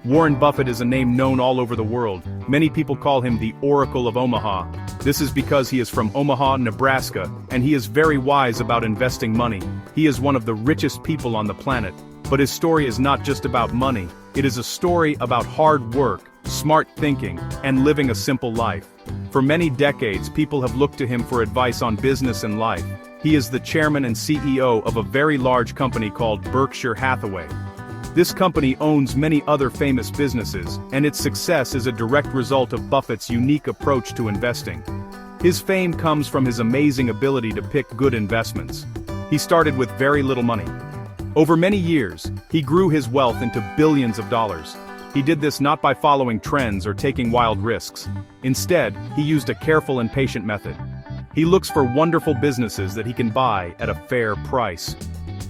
Warren Buffett is a name known all over the world. Many people call him the Oracle of Omaha. This is because he is from Omaha, Nebraska, and he is very wise about investing money. He is one of the richest people on the planet. But his story is not just about money. It is a story about hard work, smart thinking, and living a simple life. For many decades, people have looked to him for advice on business and life. He is the chairman and CEO of a very large company called Berkshire Hathaway. This company owns many other famous businesses, and its success is a direct result of Buffett's unique approach to investing. His fame comes from his amazing ability to pick good investments. He started with very little money. Over many years, he grew his wealth into billions of dollars. He did this not by following trends or taking wild risks. Instead, he used a careful and patient method. He looks for wonderful businesses that he can buy at a fair price.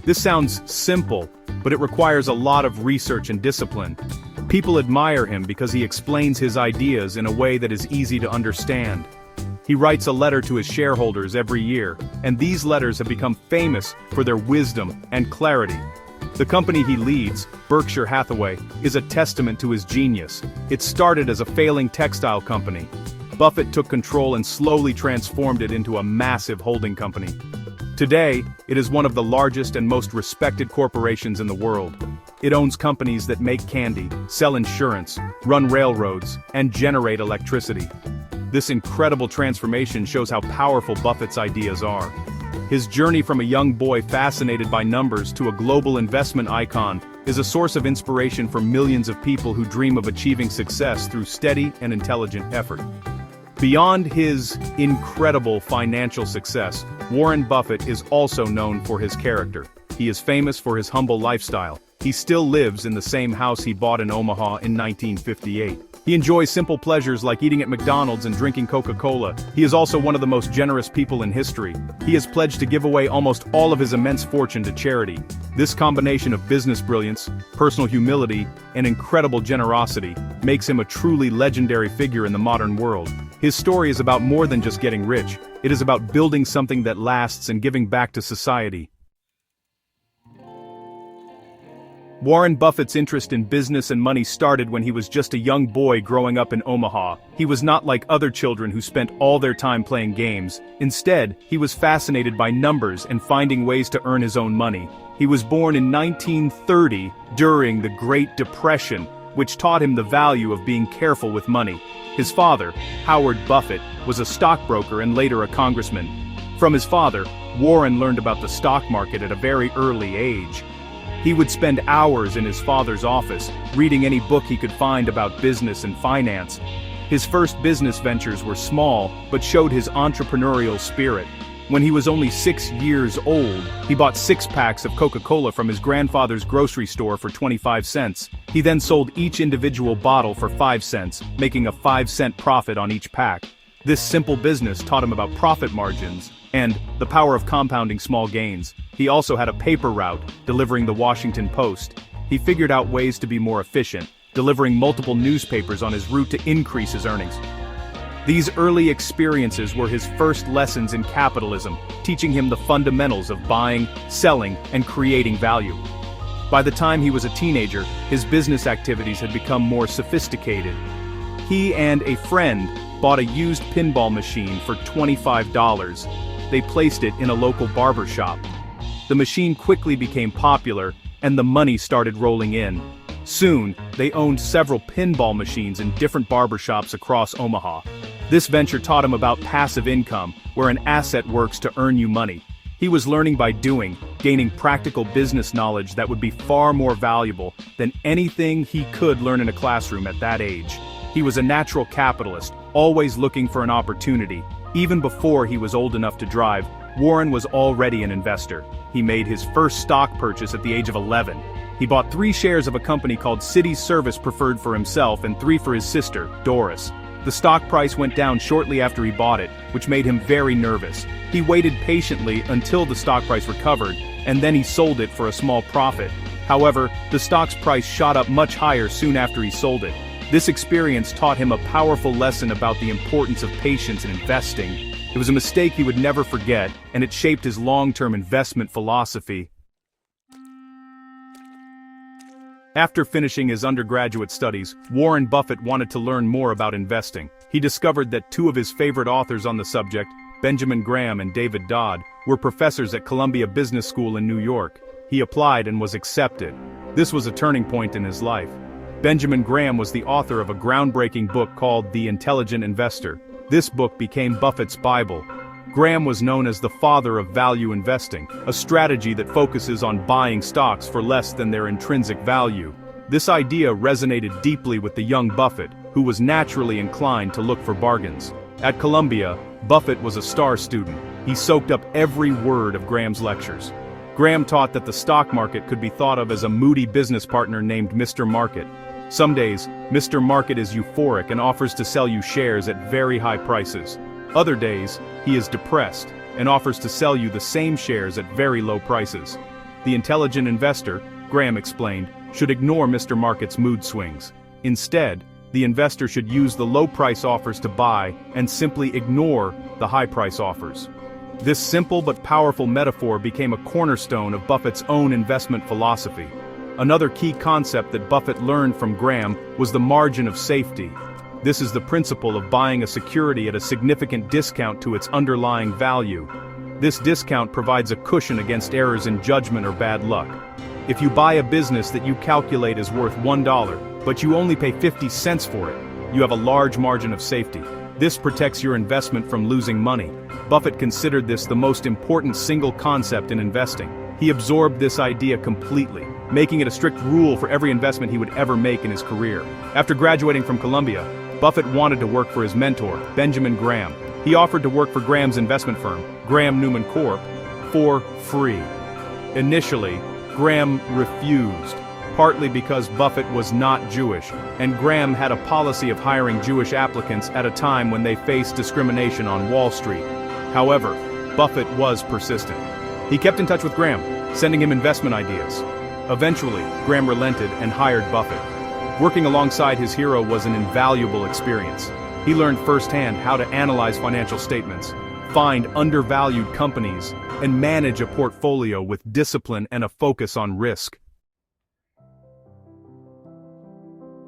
This sounds simple, but it requires a lot of research and discipline. People admire him because he explains his ideas in a way that is easy to understand. He writes a letter to his shareholders every year, and these letters have become famous for their wisdom and clarity. The company he leads, Berkshire Hathaway, is a testament to his genius. It started as a failing textile company. Buffett took control and slowly transformed it into a massive holding company. Today, it is one of the largest and most respected corporations in the world. It owns companies that make candy, sell insurance, run railroads, and generate electricity. This incredible transformation shows how powerful Buffett's ideas are. His journey from a young boy fascinated by numbers to a global investment icon is a source of inspiration for millions of people who dream of achieving success through steady and intelligent effort. Beyond his incredible financial success, Warren Buffett is also known for his character. He is famous for his humble lifestyle. He still lives in the same house he bought in Omaha in 1958. He enjoys simple pleasures like eating at McDonald's and drinking Coca-Cola. He is also one of the most generous people in history. He has pledged to give away almost all of his immense fortune to charity. This combination of business brilliance, personal humility, and incredible generosity makes him a truly legendary figure in the modern world. His story is about more than just getting rich. It is about building something that lasts and giving back to society. Warren Buffett's interest in business and money started when he was just a young boy growing up in Omaha. He was not like other children who spent all their time playing games. Instead, he was fascinated by numbers and finding ways to earn his own money. He was born in 1930 during the Great Depression, which taught him the value of being careful with money. His father, Howard Buffett, was a stockbroker and later a congressman. From his father, Warren learned about the stock market at a very early age. He would spend hours in his father's office, reading any book he could find about business and finance. His first business ventures were small, but showed his entrepreneurial spirit. When he was only 6 years old, he bought 6 packs of Coca-Cola from his grandfather's grocery store for 25 cents. He then sold each individual bottle for 5 cents, making a 5-cent profit on each pack. This simple business taught him about profit margins and the power of compounding small gains. He also had a paper route, delivering the Washington Post. He figured out ways to be more efficient, delivering multiple newspapers on his route to increase his earnings. These early experiences were his first lessons in capitalism, teaching him the fundamentals of buying, selling, and creating value. By the time he was a teenager, his business activities had become more sophisticated. He and a friend bought a used pinball machine for $25. They placed it in a local barber shop. The machine quickly became popular, and the money started rolling in. Soon, they owned several pinball machines in different barbershops across Omaha. This venture taught him about passive income, where an asset works to earn you money. He was learning by doing, gaining practical business knowledge that would be far more valuable than anything he could learn in a classroom at that age. He was a natural capitalist, always looking for an opportunity. Even before he was old enough to drive, Warren was already an investor. He made his first stock purchase at the age of 11. He bought 3 shares of a company called City Service Preferred for himself and 3 for his sister, Doris. The stock price went down shortly after he bought it, which made him very nervous. He waited patiently until the stock price recovered, and then he sold it for a small profit. However, the stock's price shot up much higher soon after he sold it. This experience taught him a powerful lesson about the importance of patience in investing. It was a mistake he would never forget, and it shaped his long-term investment philosophy. After finishing his undergraduate studies, Warren Buffett wanted to learn more about investing. He discovered that two of his favorite authors on the subject, Benjamin Graham and David Dodd, were professors at Columbia Business School in New York. He applied and was accepted. This was a turning point in his life. Benjamin Graham was the author of a groundbreaking book called The Intelligent Investor. This book became Buffett's Bible. Graham was known as the father of value investing, a strategy that focuses on buying stocks for less than their intrinsic value. This idea resonated deeply with the young Buffett, who was naturally inclined to look for bargains. At Columbia, Buffett was a star student. He soaked up every word of Graham's lectures. Graham taught that the stock market could be thought of as a moody business partner named Mr. Market. Some days, Mr. Market is euphoric and offers to sell you shares at very high prices. Other days, he is depressed and offers to sell you the same shares at very low prices. The intelligent investor, Graham explained, should ignore Mr. Market's mood swings. Instead, the investor should use the low-price offers to buy and simply ignore the high-price offers. This simple but powerful metaphor became a cornerstone of Buffett's own investment philosophy. Another key concept that Buffett learned from Graham was the margin of safety. This is the principle of buying a security at a significant discount to its underlying value. This discount provides a cushion against errors in judgment or bad luck. If you buy a business that you calculate is worth $1, but you only pay 50 cents for it, you have a large margin of safety. This protects your investment from losing money. Buffett considered this the most important single concept in investing. He absorbed this idea completely, making it a strict rule for every investment he would ever make in his career. After graduating from Columbia, Buffett wanted to work for his mentor, Benjamin Graham. He offered to work for Graham's investment firm, Graham Newman Corp., for free. Initially, Graham refused, partly because Buffett was not Jewish, and Graham had a policy of hiring Jewish applicants at a time when they faced discrimination on Wall Street. However, Buffett was persistent. He kept in touch with Graham, sending him investment ideas. Eventually, Graham relented and hired Buffett. Working alongside his hero was an invaluable experience. He learned firsthand how to analyze financial statements, find undervalued companies, and manage a portfolio with discipline and a focus on risk.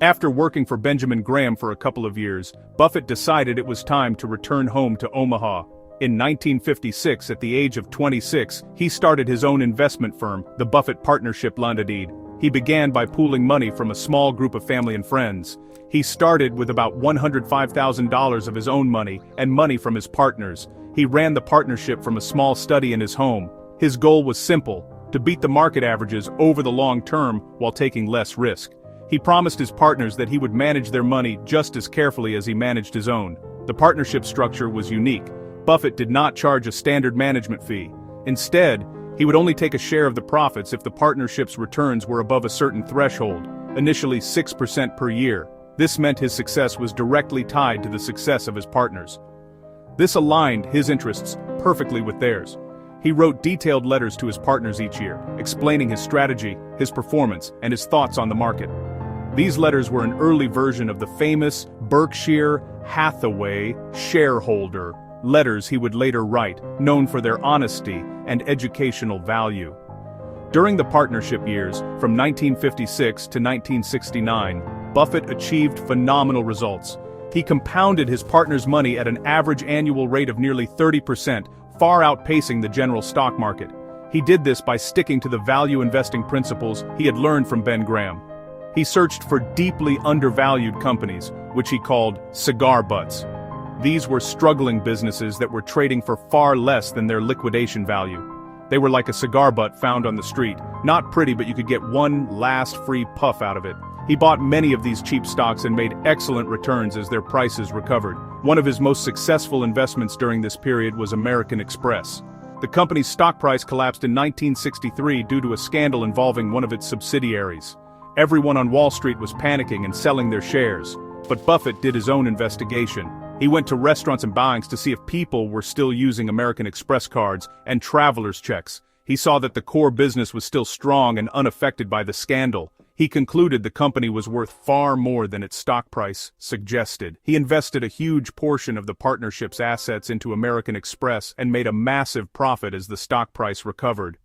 After working for Benjamin Graham for a couple of years, Buffett decided it was time to return home to Omaha. In 1956, at the age of 26, he started his own investment firm, the Buffett Partnership Limited. He began by pooling money from a small group of family and friends. He started with about $105,000 of his own money and money from his partners. He ran the partnership from a small study in his home. His goal was simple: to beat the market averages over the long term while taking less risk. He promised his partners that he would manage their money just as carefully as he managed his own. The partnership structure was unique. Buffett did not charge a standard management fee. Instead, he would only take a share of the profits if the partnership's returns were above a certain threshold, initially 6% per year. This meant his success was directly tied to the success of his partners. This aligned his interests perfectly with theirs. He wrote detailed letters to his partners each year, explaining his strategy, his performance, and his thoughts on the market. These letters were an early version of the famous Berkshire Hathaway shareholder letters he would later write, known for their honesty and educational value. During the partnership years, from 1956 to 1969, Buffett achieved phenomenal results. He compounded his partners' money at an average annual rate of nearly 30%, far outpacing the general stock market. He did this by sticking to the value investing principles he had learned from Ben Graham. He searched for deeply undervalued companies, which he called cigar butts. These were struggling businesses that were trading for far less than their liquidation value. They were like a cigar butt found on the street, not pretty, but you could get one last free puff out of it. He bought many of these cheap stocks and made excellent returns as their prices recovered. One of his most successful investments during this period was American Express. The company's stock price collapsed in 1963 due to a scandal involving one of its subsidiaries. Everyone on Wall Street was panicking and selling their shares. But Buffett did his own investigation. He went to restaurants and banks to see if people were still using American Express cards and traveler's checks. He saw that the core business was still strong and unaffected by the scandal. He concluded the company was worth far more than its stock price suggested. He invested a huge portion of the partnership's assets into American Express and made a massive profit as the stock price recovered.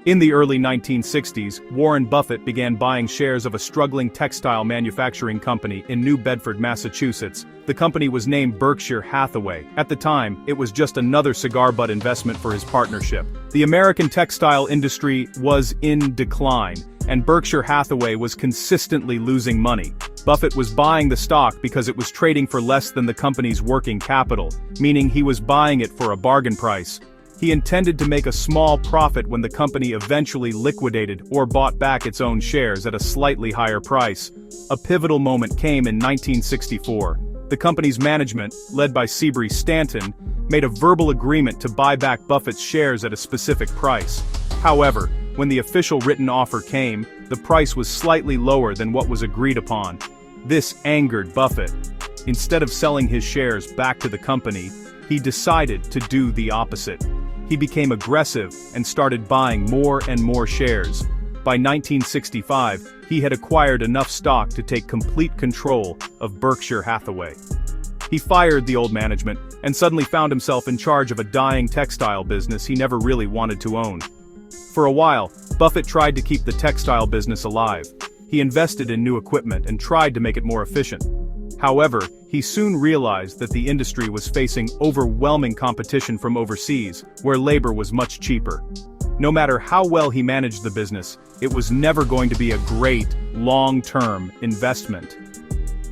In the early 1960s, Warren Buffett began buying shares of a struggling textile manufacturing company in New Bedford, Massachusetts. The company was named Berkshire Hathaway. At the time, it was just another cigar butt investment for his partnership. The American textile industry was in decline, and Berkshire Hathaway was consistently losing money. Buffett was buying the stock because it was trading for less than the company's working capital, meaning he was buying it for a bargain price. He intended to make a small profit when the company eventually liquidated or bought back its own shares at a slightly higher price. A pivotal moment came in 1964. The company's management, led by Seabury Stanton, made a verbal agreement to buy back Buffett's shares at a specific price. However, when the official written offer came, the price was slightly lower than what was agreed upon. This angered Buffett. Instead of selling his shares back to the company, he decided to do the opposite. He became aggressive and started buying more and more shares. By 1965, he had acquired enough stock to take complete control of Berkshire Hathaway. He fired the old management and suddenly found himself in charge of a dying textile business he never really wanted to own. For a while, Buffett tried to keep the textile business alive. He invested in new equipment and tried to make it more efficient. However, he soon realized that the industry was facing overwhelming competition from overseas, where labor was much cheaper. No matter how well he managed the business, it was never going to be a great, long-term investment.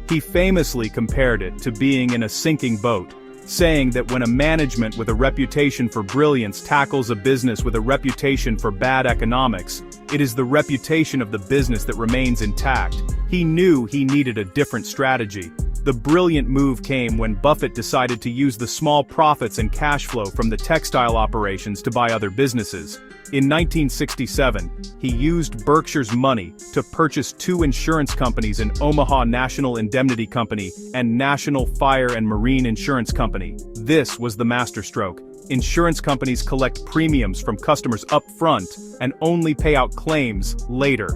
He famously compared it to being in a sinking boat, saying that when a management with a reputation for brilliance tackles a business with a reputation for bad economics, it is the reputation of the business that remains intact. He knew he needed a different strategy. The brilliant move came when Buffett decided to use the small profits and cash flow from the textile operations to buy other businesses. In 1967, he used Berkshire's money to purchase two insurance companies in Omaha: National Indemnity Company and National Fire and Marine Insurance Company. This was the masterstroke. Insurance companies collect premiums from customers up front and only pay out claims later.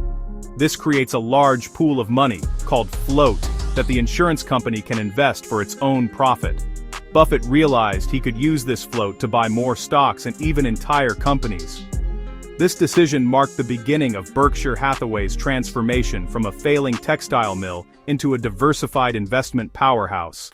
This creates a large pool of money, called float, that the insurance company can invest for its own profit. Buffett realized he could use this float to buy more stocks and even entire companies. This decision marked the beginning of Berkshire Hathaway's transformation from a failing textile mill into a diversified investment powerhouse.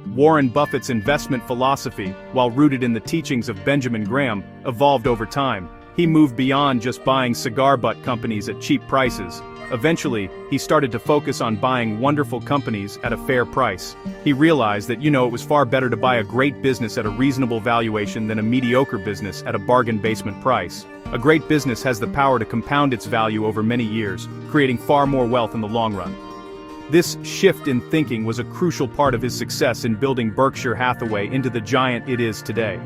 Warren Buffett's investment philosophy, while rooted in the teachings of Benjamin Graham, evolved over time. He moved beyond just buying cigar butt companies at cheap prices. Eventually, he started to focus on buying wonderful companies at a fair price. He realized that, it was far better to buy a great business at a reasonable valuation than a mediocre business at a bargain basement price. A great business has the power to compound its value over many years, creating far more wealth in the long run. This shift in thinking was a crucial part of his success in building Berkshire Hathaway into the giant it is today.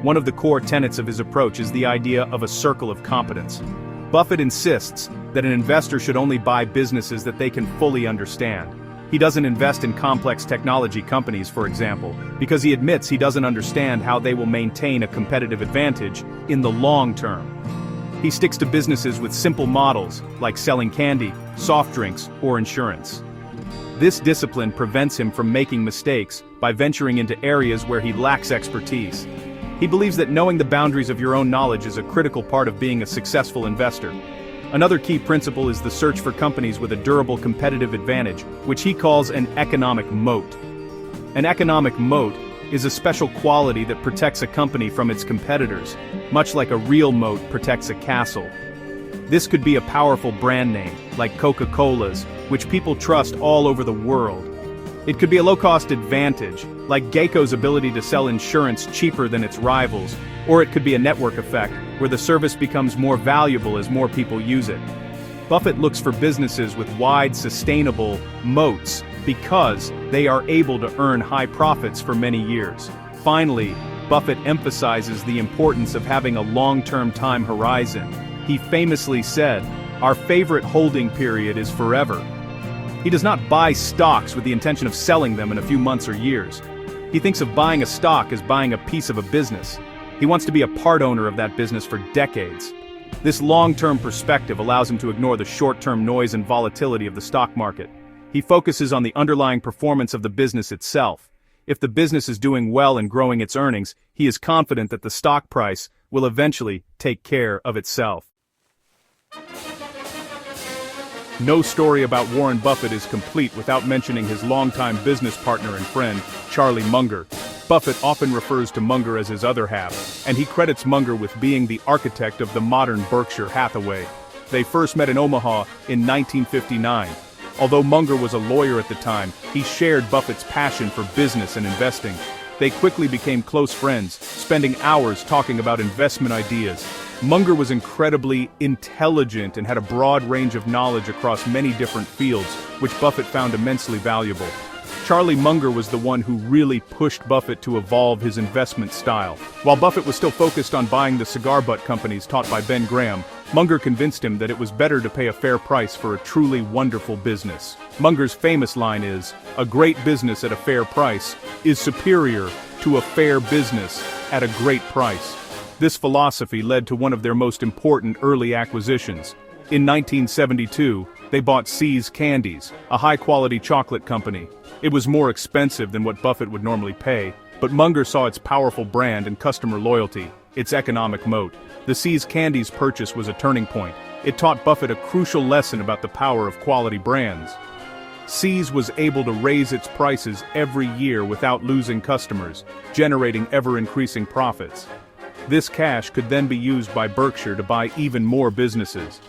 One of the core tenets of his approach is the idea of a circle of competence. Buffett insists that an investor should only buy businesses that they can fully understand. He doesn't invest in complex technology companies, for example, because he admits he doesn't understand how they will maintain a competitive advantage in the long term. He sticks to businesses with simple models, like selling candy, soft drinks, or insurance. This discipline prevents him from making mistakes by venturing into areas where he lacks expertise. He believes that knowing the boundaries of your own knowledge is a critical part of being a successful investor. Another key principle is the search for companies with a durable competitive advantage, which he calls an economic moat. An economic moat is a special quality that protects a company from its competitors, much like a real moat protects a castle. This could be a powerful brand name, like Coca-Cola's, which people trust all over the world. It could be a low-cost advantage, like Geico's ability to sell insurance cheaper than its rivals, or it could be a network effect, where the service becomes more valuable as more people use it. Buffett looks for businesses with wide, sustainable moats because they are able to earn high profits for many years. Finally, Buffett emphasizes the importance of having a long-term time horizon. He famously said, "Our favorite holding period is forever." He does not buy stocks with the intention of selling them in a few months or years. He thinks of buying a stock as buying a piece of a business. He wants to be a part owner of that business for decades. This long-term perspective allows him to ignore the short-term noise and volatility of the stock market. He focuses on the underlying performance of the business itself. If the business is doing well and growing its earnings, he is confident that the stock price will eventually take care of itself. No story about Warren Buffett is complete without mentioning his longtime business partner and friend, Charlie Munger. Buffett often refers to Munger as his other half, and he credits Munger with being the architect of the modern Berkshire Hathaway. They first met in Omaha in 1959. Although Munger was a lawyer at the time, he shared Buffett's passion for business and investing. They quickly became close friends, spending hours talking about investment ideas. Munger was incredibly intelligent and had a broad range of knowledge across many different fields, which Buffett found immensely valuable. Charlie Munger was the one who really pushed Buffett to evolve his investment style. While Buffett was still focused on buying the cigar butt companies taught by Ben Graham, Munger convinced him that it was better to pay a fair price for a truly wonderful business. Munger's famous line is, "A great business at a fair price is superior to a fair business at a great price." This philosophy led to one of their most important early acquisitions. In 1972, they bought See's Candies, a high-quality chocolate company. It was more expensive than what Buffett would normally pay, but Munger saw its powerful brand and customer loyalty, its economic moat. The See's Candies purchase was a turning point. It taught Buffett a crucial lesson about the power of quality brands. See's was able to raise its prices every year without losing customers, generating ever-increasing profits. This cash could then be used by Berkshire to buy even more businesses.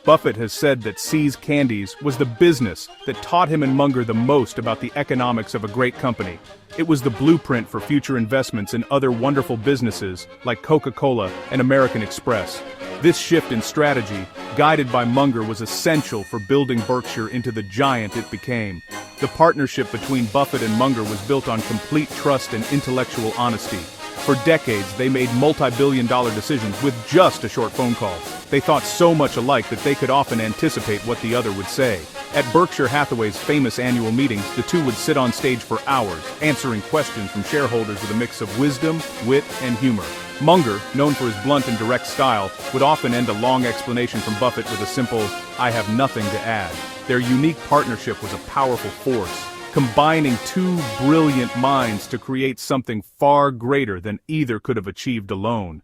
Buffett has said that See's Candies was the business that taught him and Munger the most about the economics of a great company. It was the blueprint for future investments in other wonderful businesses like Coca-Cola and American Express. This shift in strategy, guided by Munger, was essential for building Berkshire into the giant it became. The partnership between Buffett and Munger was built on complete trust and intellectual honesty. For decades, they made multi-billion-dollar decisions with just a short phone call. They thought so much alike that they could often anticipate what the other would say. At Berkshire Hathaway's famous annual meetings, the two would sit on stage for hours, answering questions from shareholders with a mix of wisdom, wit, and humor. Munger, known for his blunt and direct style, would often end a long explanation from Buffett with a simple, "I have nothing to add." Their unique partnership was a powerful force, combining two brilliant minds to create something far greater than either could have achieved alone.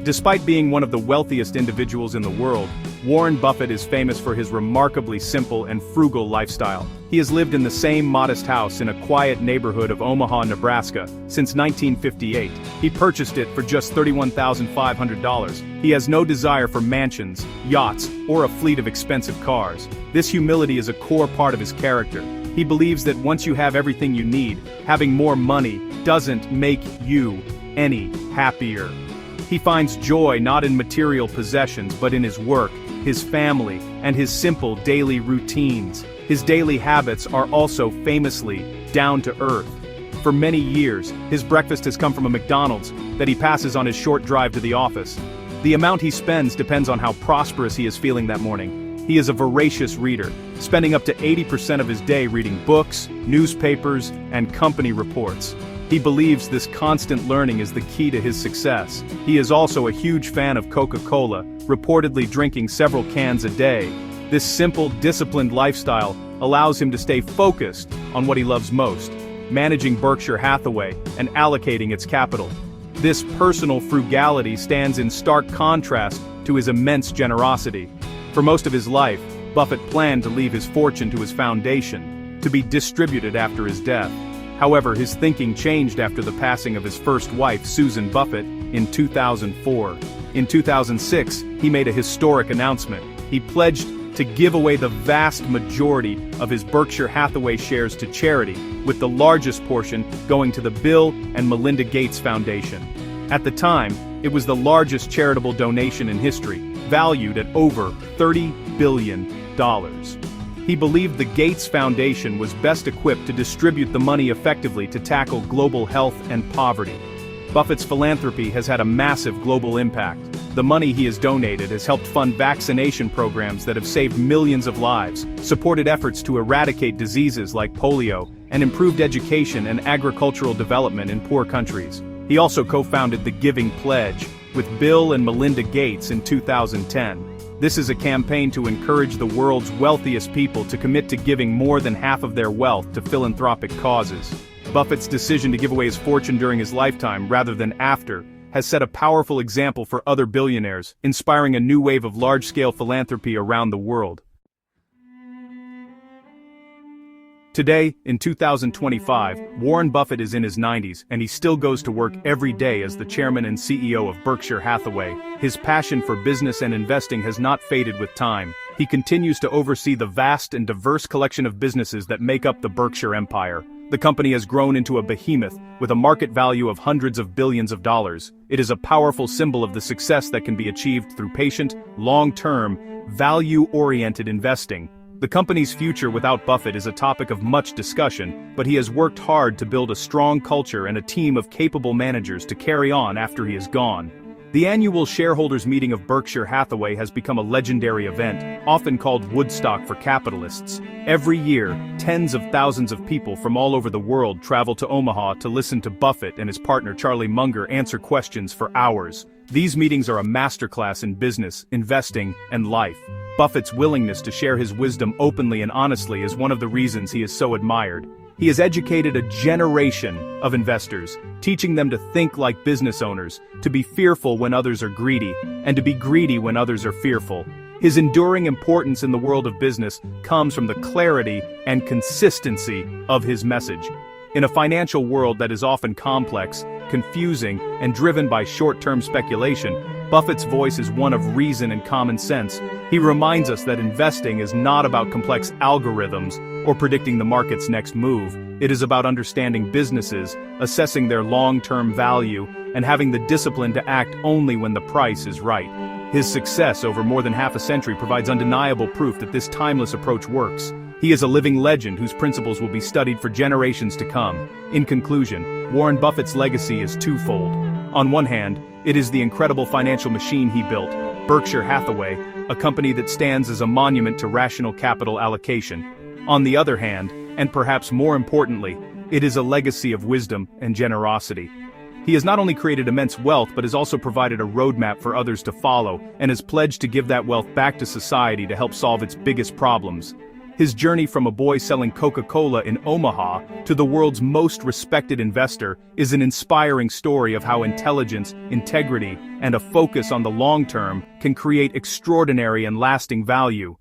Despite being one of the wealthiest individuals in the world, Warren Buffett is famous for his remarkably simple and frugal lifestyle. He has lived in the same modest house in a quiet neighborhood of Omaha, Nebraska, since 1958. He purchased it for just $31,500. He has no desire for mansions, yachts, or a fleet of expensive cars. This humility is a core part of his character. He believes that once you have everything you need, having more money doesn't make you any happier. He finds joy not in material possessions but in his work, his family, and his simple daily routines. His daily habits are also famously down to earth. For many years, his breakfast has come from a McDonald's that he passes on his short drive to the office. The amount he spends depends on how prosperous he is feeling that morning. He is a voracious reader, spending up to 80% of his day reading books, newspapers, and company reports. He believes this constant learning is the key to his success. He is also a huge fan of Coca-Cola, reportedly drinking several cans a day. This simple, disciplined lifestyle allows him to stay focused on what he loves most, managing Berkshire Hathaway and allocating its capital. This personal frugality stands in stark contrast to his immense generosity. For most of his life, Buffett planned to leave his fortune to his foundation, to be distributed after his death. However, his thinking changed after the passing of his first wife, Susan Buffett, in 2004. In 2006, he made a historic announcement. He pledged to give away the vast majority of his Berkshire Hathaway shares to charity, with the largest portion going to the Bill and Melinda Gates Foundation. At the time, it was the largest charitable donation in history, valued at over $30 billion. He believed the Gates Foundation was best equipped to distribute the money effectively to tackle global health and poverty. Buffett's philanthropy has had a massive global impact. The money he has donated has helped fund vaccination programs that have saved millions of lives, supported efforts to eradicate diseases like polio, and improved education and agricultural development in poor countries. He also co-founded the Giving Pledge with Bill and Melinda Gates in 2010. This is a campaign to encourage the world's wealthiest people to commit to giving more than half of their wealth to philanthropic causes. Buffett's decision to give away his fortune during his lifetime rather than after has set a powerful example for other billionaires, inspiring a new wave of large-scale philanthropy around the world. Today, in 2025, Warren Buffett is in his 90s, and he still goes to work every day as the chairman and CEO of Berkshire Hathaway. His passion for business and investing has not faded with time. He continues to oversee the vast and diverse collection of businesses that make up the Berkshire Empire. The company has grown into a behemoth, with a market value of hundreds of billions of dollars. It is a powerful symbol of the success that can be achieved through patient, long-term, value-oriented investing. The company's future without Buffett is a topic of much discussion, but he has worked hard to build a strong culture and a team of capable managers to carry on after he is gone. The annual shareholders' meeting of Berkshire Hathaway has become a legendary event, often called Woodstock for capitalists. Every year, tens of thousands of people from all over the world travel to Omaha to listen to Buffett and his partner Charlie Munger answer questions for hours. These meetings are a masterclass in business, investing, and life. Buffett's willingness to share his wisdom openly and honestly is one of the reasons he is so admired. He has educated a generation of investors, teaching them to think like business owners, to be fearful when others are greedy, and to be greedy when others are fearful. His enduring importance in the world of business comes from the clarity and consistency of his message. In a financial world that is often complex, confusing, and driven by short-term speculation, Buffett's voice is one of reason and common sense. He reminds us that investing is not about complex algorithms or predicting the market's next move. It is about understanding businesses, assessing their long-term value, and having the discipline to act only when the price is right. His success over more than half a century provides undeniable proof that this timeless approach works. He is a living legend whose principles will be studied for generations to come. In conclusion, Warren Buffett's legacy is twofold. On one hand, it is the incredible financial machine he built, Berkshire Hathaway, a company that stands as a monument to rational capital allocation. On the other hand, and perhaps more importantly, it is a legacy of wisdom and generosity. He has not only created immense wealth but has also provided a roadmap for others to follow and has pledged to give that wealth back to society to help solve its biggest problems. His journey from a boy selling Coca-Cola in Omaha to the world's most respected investor is an inspiring story of how intelligence, integrity, and a focus on the long term can create extraordinary and lasting value.